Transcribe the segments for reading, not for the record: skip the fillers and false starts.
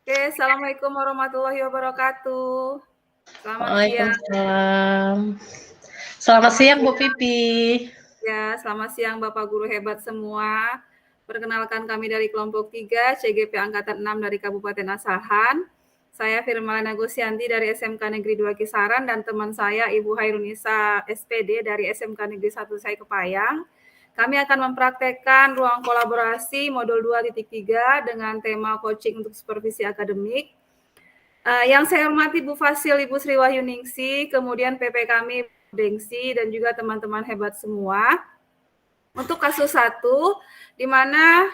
Oke, Assalamualaikum warahmatullahi wabarakatuh. Selamat siang. Waalaikumsalam. Selamat Selamat siang, Bu siang. Pipi. Ya, selamat siang Bapak Guru hebat semua. Perkenalkan kami dari kelompok 3 CGP Angkatan 6 dari Kabupaten Asahan. Saya Firmalana Gusyanti dari SMK Negeri 2 Kisaran dan teman saya Ibu Hairunisa SPD dari SMK Negeri 1 Sai Kepayang. Kami akan mempraktekkan ruang kolaborasi modul 2.3 dengan tema coaching untuk supervisi akademik. Yang saya hormati Bu Fasil, Ibu Sri Wahyuningsi, kemudian PP kami Bengsi dan juga teman-teman hebat semua. Untuk kasus 1, di mana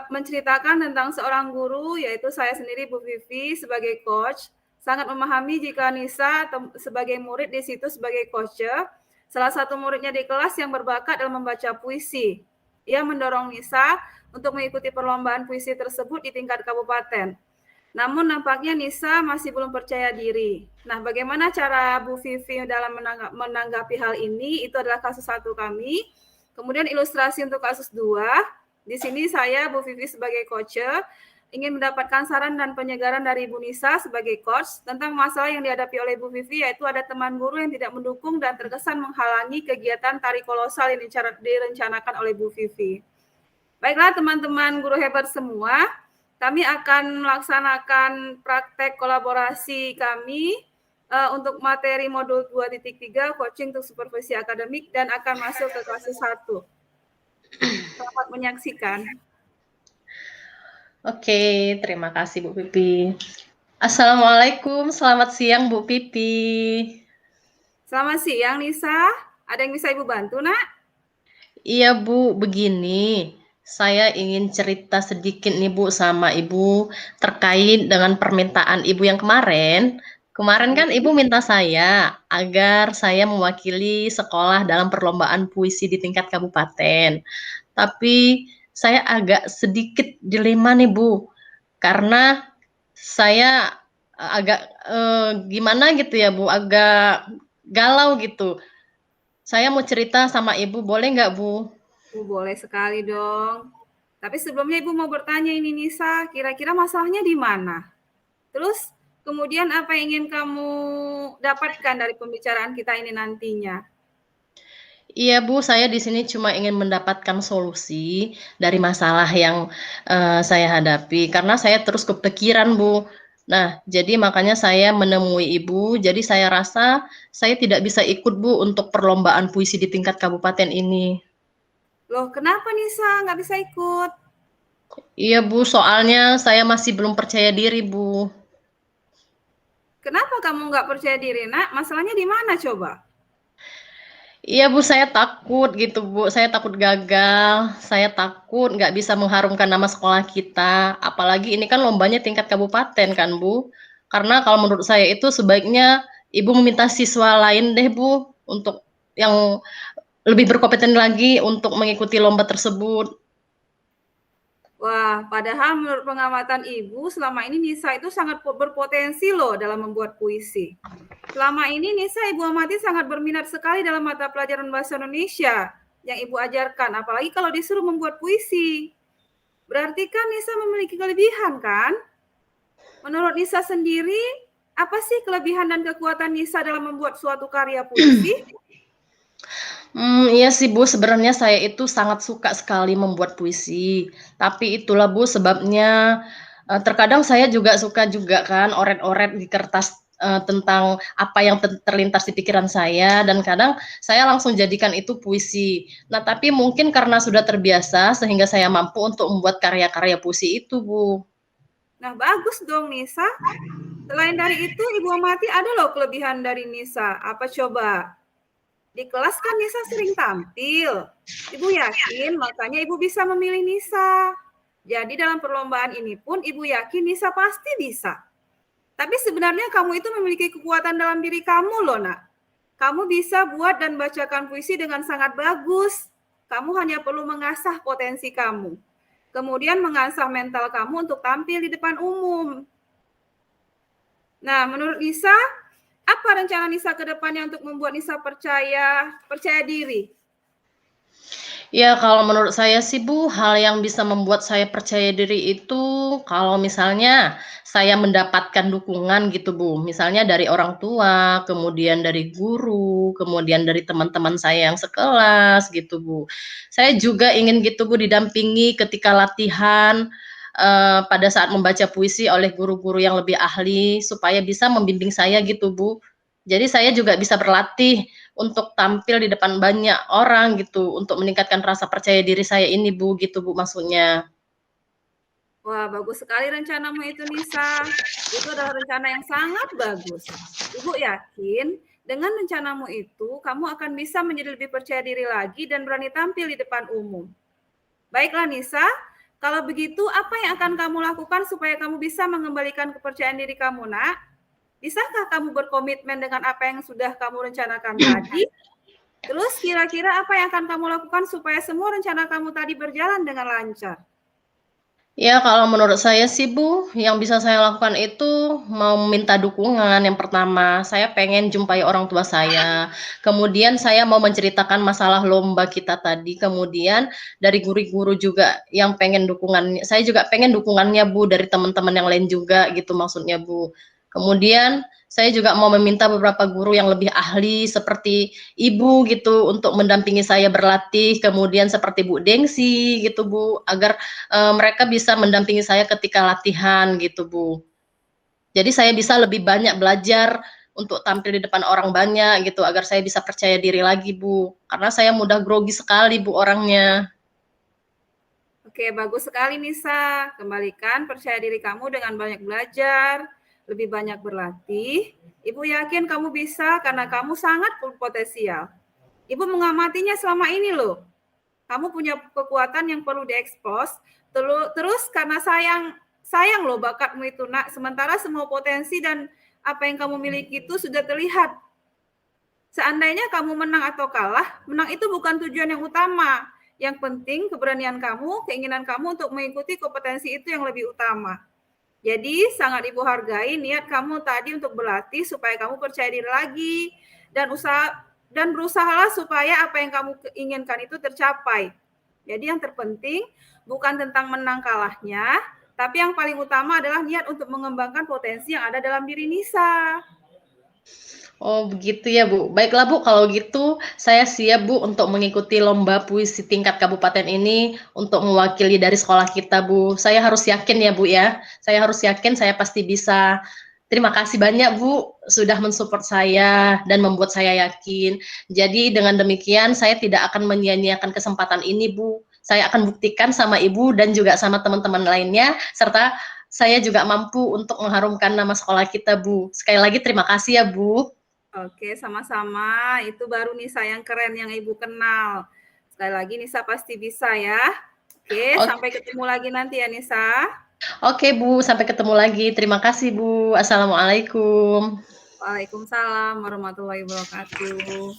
menceritakan tentang seorang guru, yaitu saya sendiri Bu Vivi sebagai coach, sangat memahami jika Nisa sebagai murid di situ sebagai coacher, salah satu muridnya di kelas yang berbakat dalam membaca puisi. Ia mendorong Nisa untuk mengikuti perlombaan puisi tersebut di tingkat kabupaten. Namun nampaknya Nisa masih belum percaya diri. Nah, bagaimana cara Bu Vivi dalam menanggapi hal ini? Itu adalah kasus 1 kami. Kemudian ilustrasi untuk kasus 2. Di sini saya, Bu Vivi sebagai coach, ingin mendapatkan saran dan penyegaran dari Bu Nisa sebagai coach tentang masalah yang dihadapi oleh Bu Vivi, yaitu ada teman guru yang tidak mendukung dan terkesan menghalangi kegiatan tari kolosal yang direncanakan oleh Bu Vivi. Baiklah teman-teman guru hebat semua, kami akan melaksanakan praktek kolaborasi kami untuk materi modul 2.3 coaching untuk supervisi akademik dan akan masuk ke kelas 1. Selamat menyaksikan. Oke, terima kasih Bu Pipi. Assalamualaikum, selamat siang Bu Pipi. Selamat siang Nisa, ada yang bisa Ibu bantu nak? Iya Bu, begini. Saya ingin cerita sedikit nih Bu sama Ibu terkait dengan permintaan Ibu yang kemarin. Kemarin kan Ibu minta saya agar saya mewakili sekolah dalam perlombaan puisi di tingkat kabupaten. Tapi saya agak sedikit dilema nih Bu, karena saya agak gimana gitu ya Bu, agak galau gitu. Saya mau cerita sama Ibu, boleh nggak Bu? Boleh sekali dong. Tapi sebelumnya Ibu mau bertanya ini Nisa, kira-kira masalahnya di mana? Terus kemudian apa yang ingin kamu dapatkan dari pembicaraan kita ini nantinya? Iya Bu, saya di sini cuma ingin mendapatkan solusi dari masalah yang saya hadapi, karena saya terus kepikiran Bu. Nah, jadi makanya saya menemui Ibu, jadi saya rasa saya tidak bisa ikut Bu untuk perlombaan puisi di tingkat kabupaten ini. Loh, kenapa Nisa nggak bisa ikut? Iya Bu, soalnya saya masih belum percaya diri Bu. Kenapa kamu nggak percaya diri, nak? Masalahnya di mana coba? Iya Bu, saya takut gitu Bu, saya takut gagal, saya takut nggak bisa mengharumkan nama sekolah kita, apalagi ini kan lombanya tingkat kabupaten kan Bu, karena kalau menurut saya itu sebaiknya Ibu meminta siswa lain deh Bu, untuk yang lebih berkompeten lagi untuk mengikuti lomba tersebut. Wah, padahal menurut pengamatan Ibu, selama ini Nisa itu sangat berpotensi loh dalam membuat puisi. Selama ini Nisa Ibu amati sangat berminat sekali dalam mata pelajaran bahasa Indonesia yang Ibu ajarkan, apalagi kalau disuruh membuat puisi. Berarti kan Nisa memiliki kelebihan kan? Menurut Nisa sendiri, apa sih kelebihan dan kekuatan Nisa dalam membuat suatu karya puisi? Iya sih Bu, sebenarnya saya itu sangat suka sekali membuat puisi. Tapi itulah Bu sebabnya, terkadang saya juga suka juga kan oret-oret di kertas, tentang apa yang terlintas di pikiran saya dan kadang saya langsung jadikan itu puisi. Nah, tapi mungkin karena sudah terbiasa sehingga saya mampu untuk membuat karya-karya puisi itu Bu. Nah, bagus dong Nisa. Selain dari itu, Ibu amati ada loh kelebihan dari Nisa. Apa coba? Di kelas kan Nisa sering tampil. Ibu yakin makanya Ibu bisa memilih Nisa. Jadi dalam perlombaan ini pun Ibu yakin Nisa pasti bisa. Tapi sebenarnya kamu itu memiliki kekuatan dalam diri kamu loh nak. Kamu bisa buat dan bacakan puisi dengan sangat bagus. Kamu hanya perlu mengasah potensi kamu. Kemudian mengasah mental kamu untuk tampil di depan umum. Nah, menurut Nisa, apa rencana Nisa ke depannya untuk membuat Nisa percaya diri? Ya, kalau menurut saya sih, Bu, hal yang bisa membuat saya percaya diri itu kalau misalnya saya mendapatkan dukungan gitu, Bu. Misalnya dari orang tua, kemudian dari guru, kemudian dari teman-teman saya yang sekelas gitu, Bu. Saya juga ingin gitu, Bu, didampingi ketika latihan, pada saat membaca puisi oleh guru-guru yang lebih ahli supaya bisa membimbing saya gitu, Bu. Jadi saya juga bisa berlatih untuk tampil di depan banyak orang gitu, untuk meningkatkan rasa percaya diri saya ini, Bu, gitu, Bu, maksudnya. Wah, bagus sekali rencanamu itu, Nisa. Itu adalah rencana yang sangat bagus. Ibu yakin dengan rencanamu itu, kamu akan bisa menjadi lebih percaya diri lagi dan berani tampil di depan umum. Baiklah, Nisa. Kalau begitu, apa yang akan kamu lakukan supaya kamu bisa mengembalikan kepercayaan diri kamu, Nak? Bisakah kamu berkomitmen dengan apa yang sudah kamu rencanakan tadi? Terus kira-kira apa yang akan kamu lakukan supaya semua rencana kamu tadi berjalan dengan lancar? Ya, kalau menurut saya sih, Bu, yang bisa saya lakukan itu mau minta dukungan. Yang pertama, saya pengen jumpai orang tua saya. Kemudian saya mau menceritakan masalah lomba kita tadi. Kemudian dari guru-guru juga yang pengen dukungan. Saya juga pengen dukungannya, Bu, dari teman-teman yang lain juga gitu maksudnya, Bu. Kemudian saya juga mau meminta beberapa guru yang lebih ahli seperti Ibu gitu untuk mendampingi saya berlatih. Kemudian seperti Bu Dengsi gitu, Bu, agar mereka bisa mendampingi saya ketika latihan gitu, Bu. Jadi saya bisa lebih banyak belajar untuk tampil di depan orang banyak gitu, agar saya bisa percaya diri lagi, Bu. Karena saya mudah grogi sekali, Bu, orangnya. Oke, bagus sekali Nisa. Kembalikan percaya diri kamu dengan banyak belajar, lebih banyak berlatih. Ibu yakin kamu bisa karena kamu sangat berpotensial. Ibu mengamatinya selama ini loh. Kamu punya kekuatan yang perlu diekspos. Terus karena sayang loh bakatmu itu, Nak. Sementara semua potensi dan apa yang kamu miliki itu sudah terlihat. Seandainya kamu menang atau kalah, menang itu bukan tujuan yang utama. Yang penting keberanian kamu, keinginan kamu untuk mengikuti kompetensi itu yang lebih utama. Jadi sangat Ibu hargai niat kamu tadi untuk berlatih supaya kamu percaya diri lagi dan berusahalah supaya apa yang kamu inginkan itu tercapai. Jadi yang terpenting bukan tentang menang kalahnya, tapi yang paling utama adalah niat untuk mengembangkan potensi yang ada dalam diri Nisa. Oh, begitu ya, Bu. Baiklah, Bu, kalau gitu saya siap, Bu, untuk mengikuti lomba puisi tingkat kabupaten ini untuk mewakili dari sekolah kita, Bu. Saya harus yakin ya, Bu, ya. Saya harus yakin saya pasti bisa. Terima kasih banyak, Bu, sudah mensupport saya dan membuat saya yakin. Jadi dengan demikian saya tidak akan menyia-nyiakan kesempatan ini, Bu. Saya akan buktikan sama Ibu dan juga sama teman-teman lainnya, serta saya juga mampu untuk mengharumkan nama sekolah kita, Bu. Sekali lagi terima kasih ya, Bu. Oke, sama-sama. Itu baru Nisa yang keren yang Ibu kenal. Sekali lagi Nisa pasti bisa ya. Oke, sampai Oke, ketemu lagi nanti ya Nisa. oke, Bu, sampai ketemu lagi. Terima kasih, Bu. Assalamualaikum. Waalaikumsalam warahmatullahi wabarakatuh.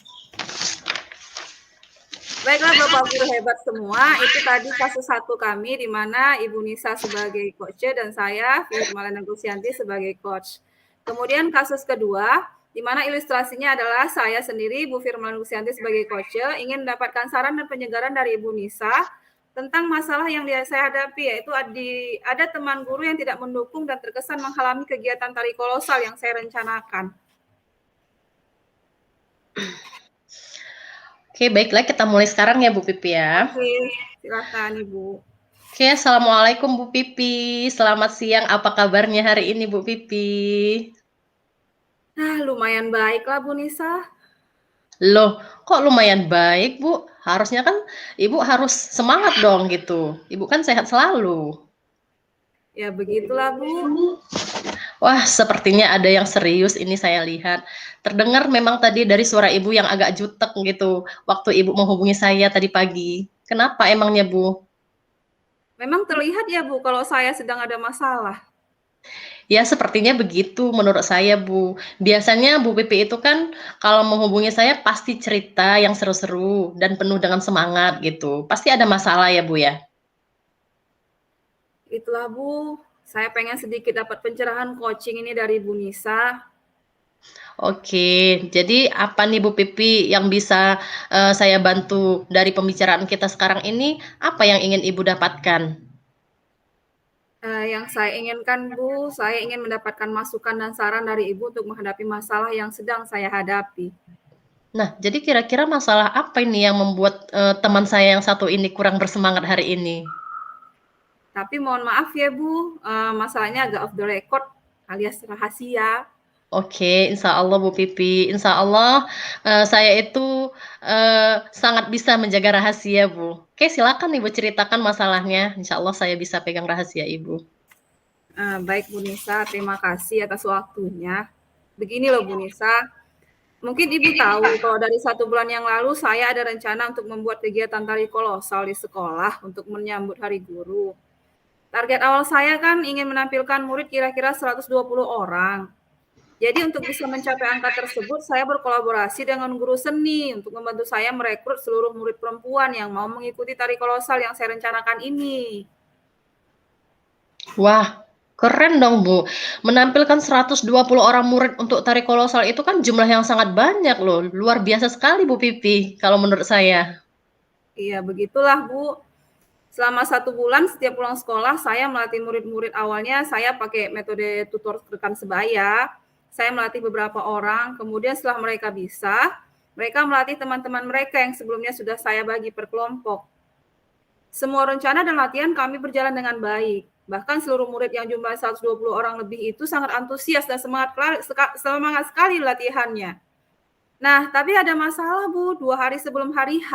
Baiklah Bapak Guru hebat semua, itu tadi kasus satu kami di mana Ibu Nisa sebagai coach dan saya Firmalena Gusianti sebagai coach. Kemudian kasus kedua, di mana ilustrasinya adalah saya sendiri Bu Firmalena Gusianti sebagai coach ingin mendapatkan saran dan penyegaran dari Ibu Nisa tentang masalah yang saya hadapi, yaitu ada teman guru yang tidak mendukung dan terkesan menghalangi kegiatan tari kolosal yang saya rencanakan. Oke, baiklah kita mulai sekarang ya, Bu Pipi ya. Oke, silakan Ibu. Oke, Assalamualaikum Bu Pipi. Selamat siang, apa kabarnya hari ini Bu Pipi? Nah, lumayan baiklah Bu Nisa. Loh, kok lumayan baik, Bu? Harusnya kan Ibu harus semangat dong gitu. Ibu kan sehat selalu. Ya begitulah Bu. Wah, sepertinya ada yang serius ini saya lihat. Terdengar memang tadi dari suara Ibu yang agak jutek gitu, waktu Ibu menghubungi saya tadi pagi. Kenapa emangnya, Bu? Memang terlihat ya Bu kalau saya sedang ada masalah. Ya, sepertinya begitu menurut saya, Bu. Biasanya Bu Pipi itu kan kalau menghubungi saya pasti cerita yang seru-seru dan penuh dengan semangat gitu. Pasti ada masalah ya, Bu ya? Itulah Bu, saya pengen sedikit dapat pencerahan coaching ini dari Bu Nisa. Oke, jadi apa nih Bu Pipi yang bisa, saya bantu dari pembicaraan kita sekarang ini, apa yang ingin Ibu dapatkan? Yang saya inginkan Bu, saya ingin mendapatkan masukan dan saran dari Ibu untuk menghadapi masalah yang sedang saya hadapi. Nah, jadi kira-kira masalah apa ini yang membuat, teman saya yang satu ini kurang bersemangat hari ini? Tapi mohon maaf ya Bu, masalahnya agak off the record alias rahasia. Oke, insya Allah Bu Pipi, insya Allah saya itu sangat bisa menjaga rahasia Bu. Oke, silakan Ibu ceritakan masalahnya, insya Allah saya bisa pegang rahasia Ibu. Baik Bu Nisa, terima kasih atas waktunya. Begini loh Bu Nisa, mungkin Ibu tahu kalau dari 1 bulan yang lalu saya ada rencana untuk membuat kegiatan tari kolosal di sekolah untuk menyambut Hari Guru. Target awal saya kan ingin menampilkan murid kira-kira 120 orang. Jadi untuk bisa mencapai angka tersebut, saya berkolaborasi dengan guru seni untuk membantu saya merekrut seluruh murid perempuan yang mau mengikuti tari kolosal yang saya rencanakan ini. Wah, keren dong Bu. Menampilkan 120 orang murid untuk tari kolosal itu kan jumlah yang sangat banyak loh. Luar biasa sekali Bu Pipi, kalau menurut saya. Iya, begitulah Bu. Selama 1 bulan setiap pulang sekolah, saya melatih murid-murid. Awalnya saya pakai metode tutor rekan sebaya. Saya melatih beberapa orang, kemudian setelah mereka bisa, mereka melatih teman-teman mereka yang sebelumnya sudah saya bagi per kelompok. Semua rencana dan latihan kami berjalan dengan baik. Bahkan seluruh murid yang jumlah 120 orang lebih itu sangat antusias dan semangat sekali latihannya. Nah, tapi ada masalah Bu, 2 hari sebelum hari H,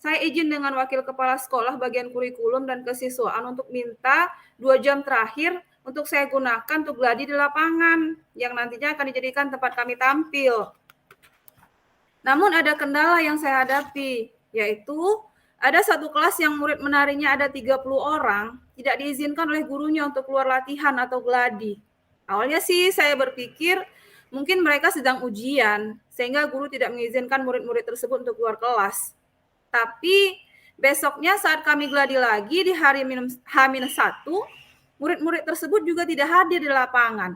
saya izin dengan wakil kepala sekolah bagian kurikulum dan kesiswaan untuk minta 2 jam terakhir untuk saya gunakan untuk gladi di lapangan, yang nantinya akan dijadikan tempat kami tampil. Namun ada kendala yang saya hadapi, yaitu ada satu kelas yang murid menarinya ada 30 orang, tidak diizinkan oleh gurunya untuk keluar latihan atau gladi. Awalnya sih saya berpikir mungkin mereka sedang ujian, sehingga guru tidak mengizinkan murid-murid tersebut untuk keluar kelas. Tapi besoknya saat kami gladi lagi di hari H-1, murid-murid tersebut juga tidak hadir di lapangan.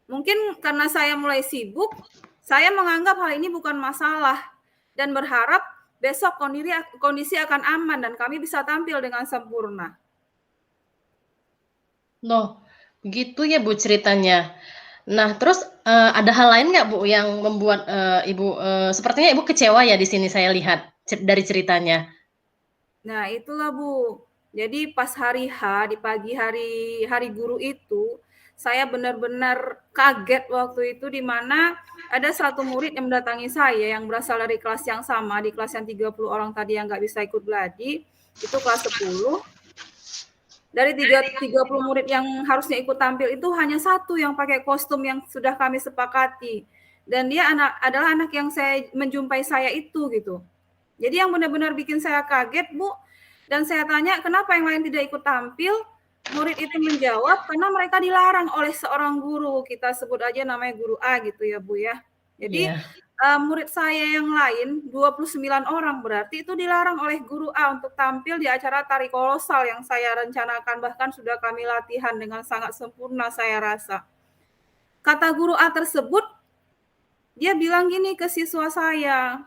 Mungkin karena saya mulai sibuk, saya menganggap hal ini bukan masalah dan berharap besok kondisi akan aman dan kami bisa tampil dengan sempurna. Loh, begitu ya Bu ceritanya. Nah, terus ada hal lain nggak Bu yang membuat Ibu sepertinya Ibu kecewa ya di sini saya lihat dari ceritanya. Nah, itulah Bu. Jadi pas hari H di pagi hari guru itu, saya benar-benar kaget waktu itu di mana ada satu murid yang mendatangi saya yang berasal dari kelas yang sama, di kelas yang 30 orang tadi yang nggak bisa ikut gladi, itu kelas 10. Dari 30 murid yang harusnya ikut tampil itu hanya satu yang pakai kostum yang sudah kami sepakati. Dan dia adalah anak yang saya menjumpai saya itu gitu. Jadi yang benar-benar bikin saya kaget, Bu, dan saya tanya kenapa yang lain tidak ikut tampil, murid itu menjawab karena mereka dilarang oleh seorang guru, kita sebut aja namanya guru A gitu ya, Bu, ya. Jadi Iya. murid saya yang lain 29 orang berarti itu dilarang oleh guru A untuk tampil di acara tari kolosal yang saya rencanakan, bahkan sudah kami latihan dengan sangat sempurna saya rasa. Kata guru A tersebut, dia bilang gini ke siswa saya,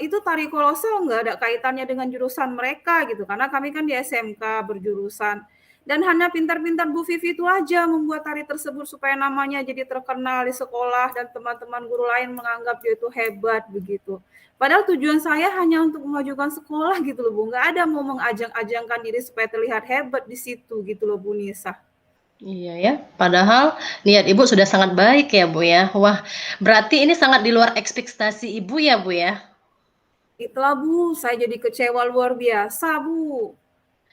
itu tari kolosal nggak ada kaitannya dengan jurusan mereka gitu, karena kami kan di SMK berjurusan. Dan hanya pintar-pintar Bu Vivi itu aja membuat tari tersebut supaya namanya jadi terkenal di sekolah dan teman-teman guru lain menganggap dia itu hebat begitu. Padahal tujuan saya hanya untuk memajukan sekolah gitu loh Bu, nggak ada mau mengajang-ajangkan diri supaya terlihat hebat di situ gitu loh Bu Nisa. Iya ya, padahal niat Ibu sudah sangat baik ya Bu ya. Wah, berarti ini sangat di luar ekspektasi Ibu ya Bu ya. Itulah Bu, saya jadi kecewa luar biasa Bu.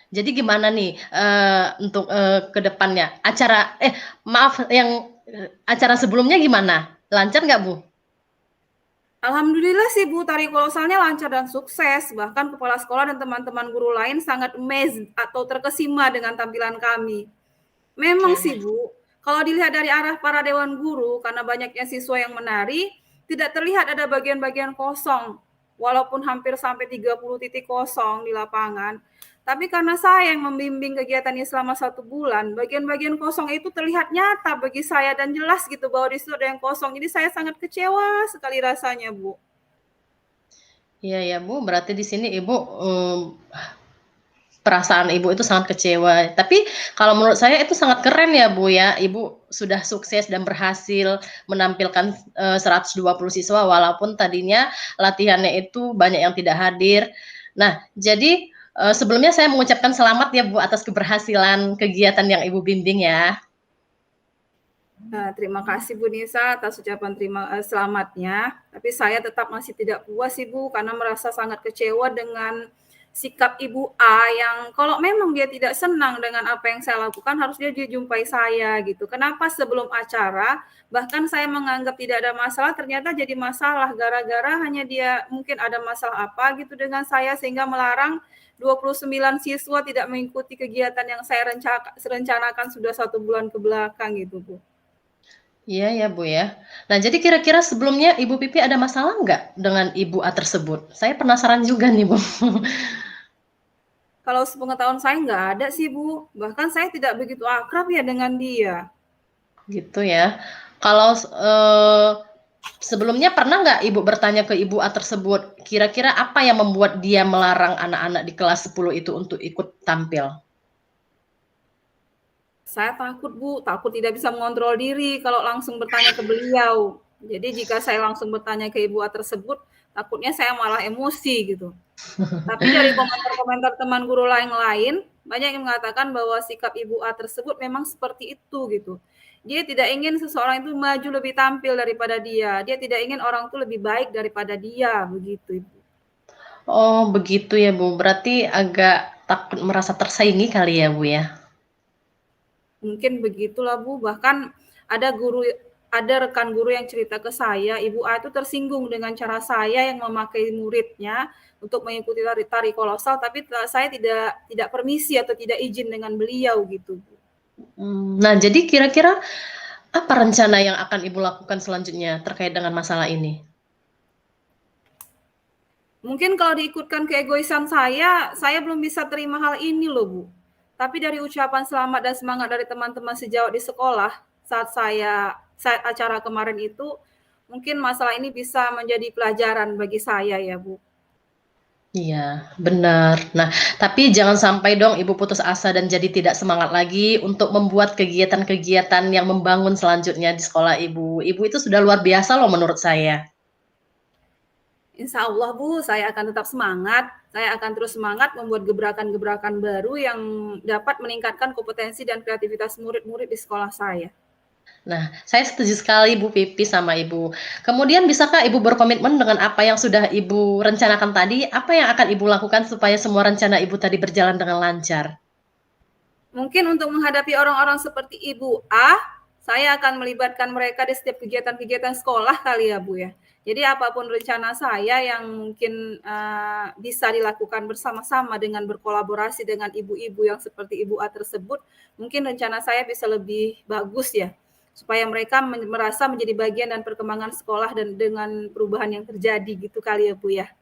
Jadi gimana nih untuk ke depannya? Maaf yang acara sebelumnya gimana? Lancar nggak Bu? Alhamdulillah sih Bu, tari kolosalnya lancar dan sukses. Bahkan kepala sekolah dan teman-teman guru lain sangat amazed atau terkesima dengan tampilan kami. Memang Oke. sih Bu, kalau dilihat dari arah para dewan guru, karena banyaknya siswa yang menari, tidak terlihat ada bagian-bagian kosong. walaupun hampir sampai 30 titik kosong di lapangan. Tapi karena saya yang membimbing kegiatan ini selama 1 bulan, bagian-bagian kosong itu terlihat nyata bagi saya dan jelas gitu bahwa di situ ada yang kosong. Jadi saya sangat kecewa sekali rasanya, Bu. Iya ya Bu, berarti di sini Ibu perasaan Ibu itu sangat kecewa. Tapi kalau menurut saya itu sangat keren ya Bu ya. Ibu sudah sukses dan berhasil menampilkan 120 siswa walaupun tadinya latihannya itu banyak yang tidak hadir. Nah, jadi sebelumnya saya mengucapkan selamat ya Bu atas keberhasilan kegiatan yang Ibu bimbing ya. Nah, terima kasih Bu Nisa atas ucapan selamatnya. Tapi saya tetap masih tidak puas Ibu karena merasa sangat kecewa dengan sikap Ibu A yang kalau memang dia tidak senang dengan apa yang saya lakukan harusnya dia jumpai saya gitu. Kenapa sebelum acara bahkan saya menganggap tidak ada masalah ternyata jadi masalah gara-gara hanya dia mungkin ada masalah apa gitu dengan saya sehingga melarang 29 siswa tidak mengikuti kegiatan yang saya rencanakan sudah 1 bulan ke belakang gitu Bu. Iya ya Bu ya. Nah jadi kira-kira sebelumnya Ibu Pipi ada masalah nggak dengan Ibu A tersebut? Saya penasaran juga nih Bu. Kalau sepengetahuan saya nggak ada sih Bu, bahkan saya tidak begitu akrab ya dengan dia. Gitu ya. Kalau sebelumnya pernah nggak Ibu bertanya ke Ibu A tersebut, kira-kira apa yang membuat dia melarang anak-anak di kelas 10 itu untuk ikut tampil? Saya takut Bu, takut tidak bisa mengontrol diri kalau langsung bertanya ke beliau. Jadi jika saya langsung bertanya ke Ibu A tersebut, takutnya saya malah emosi gitu. Tapi dari komentar-komentar teman guru lain, banyak yang mengatakan bahwa sikap Ibu A tersebut memang seperti itu gitu. Dia tidak ingin seseorang itu maju lebih tampil daripada dia. Dia tidak ingin orang itu lebih baik daripada dia, begitu Ibu. Oh begitu ya Bu, berarti agak takut merasa tersaingi kali ya Bu ya? Mungkin begitulah Bu, bahkan ada rekan guru yang cerita ke saya, Ibu A itu tersinggung dengan cara saya yang memakai muridnya untuk mengikuti tari kolosal, tapi saya tidak permisi atau tidak izin dengan beliau gitu Bu. Nah jadi kira-kira apa rencana yang akan Ibu lakukan selanjutnya terkait dengan masalah ini? Mungkin kalau diikutkan keegoisan saya belum bisa terima hal ini loh Bu. Tapi dari ucapan selamat dan semangat dari teman-teman sejawat di sekolah saat acara kemarin itu, mungkin masalah ini bisa menjadi pelajaran bagi saya ya Bu. Iya, benar. Nah, tapi jangan sampai dong Ibu putus asa dan jadi tidak semangat lagi untuk membuat kegiatan-kegiatan yang membangun selanjutnya di sekolah Ibu. Ibu itu sudah luar biasa loh menurut saya. Insya Allah Bu, saya akan tetap semangat. Saya akan terus semangat membuat gebrakan-gebrakan baru yang dapat meningkatkan kompetensi dan kreativitas murid-murid di sekolah saya. Nah, saya setuju sekali Bu Pipi sama Ibu. Kemudian bisakah Ibu berkomitmen dengan apa yang sudah Ibu rencanakan tadi? Apa yang akan Ibu lakukan supaya semua rencana Ibu tadi berjalan dengan lancar? Mungkin untuk menghadapi orang-orang seperti Ibu A, saya akan melibatkan mereka di setiap kegiatan-kegiatan sekolah kali ya Bu ya. Jadi apapun rencana saya yang mungkin bisa dilakukan bersama-sama dengan berkolaborasi dengan ibu-ibu yang seperti Ibu A tersebut, mungkin rencana saya bisa lebih bagus ya. Supaya mereka merasa menjadi bagian dan perkembangan sekolah dan dengan perubahan yang terjadi gitu kali ya Bu ya.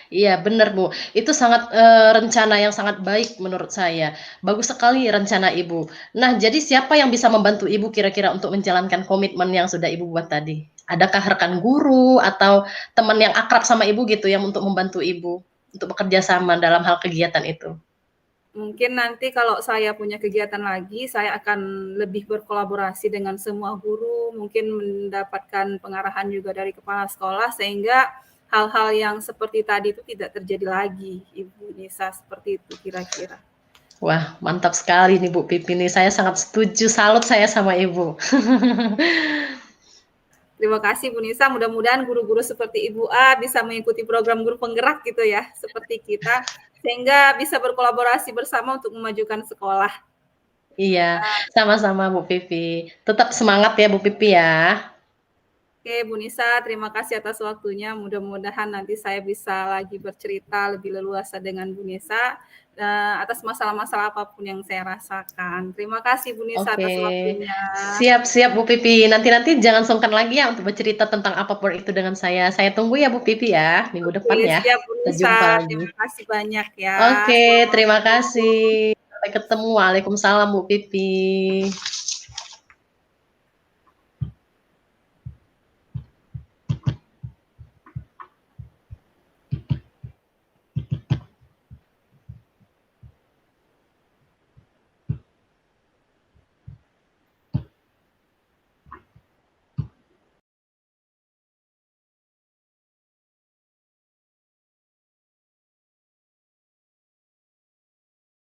Iya benar Bu, itu sangat rencana yang sangat baik menurut saya. Bagus sekali rencana Ibu. Nah, jadi siapa yang bisa membantu Ibu kira-kira untuk menjalankan komitmen yang sudah Ibu buat tadi? Adakah rekan guru atau teman yang akrab sama Ibu gitu yang untuk membantu Ibu untuk bekerja sama dalam hal kegiatan itu? Mungkin nanti kalau saya punya kegiatan lagi, saya akan lebih berkolaborasi dengan semua guru, mungkin mendapatkan pengarahan juga dari kepala sekolah, sehingga hal-hal yang seperti tadi itu tidak terjadi lagi, Ibu Nisa, seperti itu kira-kira. Wah, mantap sekali nih Bu Pipi nih. Saya sangat setuju, salut saya sama Ibu. Terima kasih Bu Nisa, mudah-mudahan guru-guru seperti Ibu A bisa mengikuti program guru penggerak gitu ya, seperti kita, sehingga bisa berkolaborasi bersama untuk memajukan sekolah. Iya, sama-sama Bu Pipi. Tetap semangat ya Bu Pipi ya. Oke, Bu Nisa, terima kasih atas waktunya. Mudah-mudahan nanti saya bisa lagi bercerita lebih leluasa dengan Bu Nisa atas masalah-masalah apapun yang saya rasakan. Terima kasih Bu Nisa Oke, atas waktunya. siap-siap Bu Pipi. Nanti jangan sungkan lagi ya untuk bercerita tentang apapun itu dengan saya. Saya tunggu ya Bu Pipi ya, minggu Oke, depan ya. siap Bu Kita Nisa. jumpa lagi. Terima kasih banyak ya. Oke, terima Assalamualaikum. kasih. Sampai ketemu. Waalaikumsalam Bu Pipi.